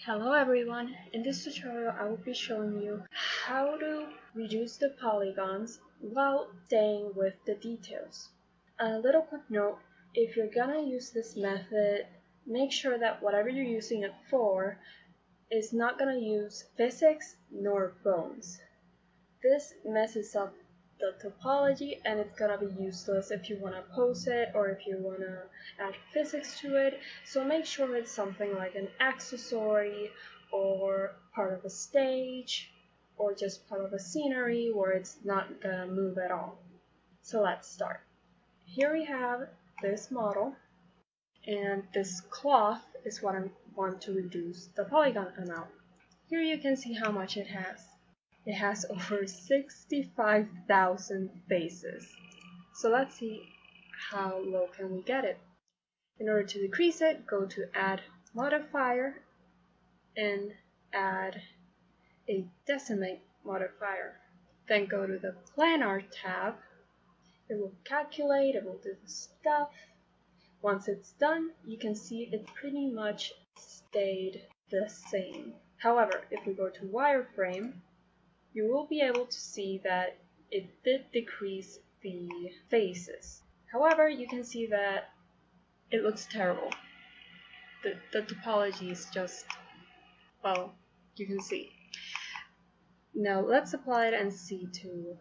Hello everyone, in this tutorial I will be showing you how to reduce the polygons while staying with the details. A little quick note, if you're gonna use this method, make sure that whatever you're using it for is not gonna use physics nor bones. This messes up the topology and it's gonna be useless if you wanna pose it or if you wanna add physics to it. So make sure it's something like an accessory or part of a stage or just part of a scenery where it's not gonna move at all. So let's start. Here we have this model, and this cloth is what I want to reduce the polygon amount. Here you can see how much it has. It has over 65,000 faces. So let's see how low can we get it. In order to decrease it, go to Add Modifier and add a Decimate modifier. Then go to the Planar tab. It will calculate, it will do the stuff. Once it's done, you can see it pretty much stayed the same. However, if we go to Wireframe, you will be able to see that it did decrease the faces. However, you can see that it looks terrible. The topology is just, well, you can see. Now let's apply it and see too.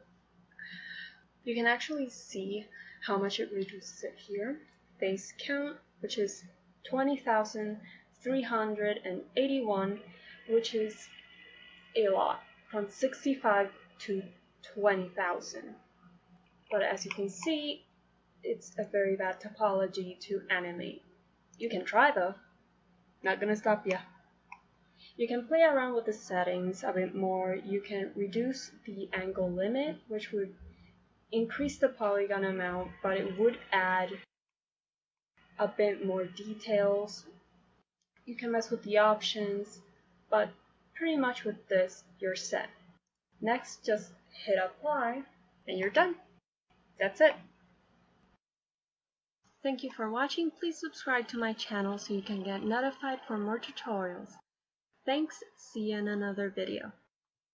You can actually see how much it reduces it here. Face count, which is 20,381, which is a lot. From 65 to 20,000. But as you can see, it's a very bad topology to animate. You can try though, not gonna stop ya. You can play around with the settings a bit more. You can reduce the angle limit, which would increase the polygon amount, but it would add a bit more details. You can mess with the options, but pretty much with this, you're set. Next, just hit apply and you're done. That's it. Thank you for watching. Please subscribe to my channel so you can get notified for more tutorials. Thanks. See you in another video.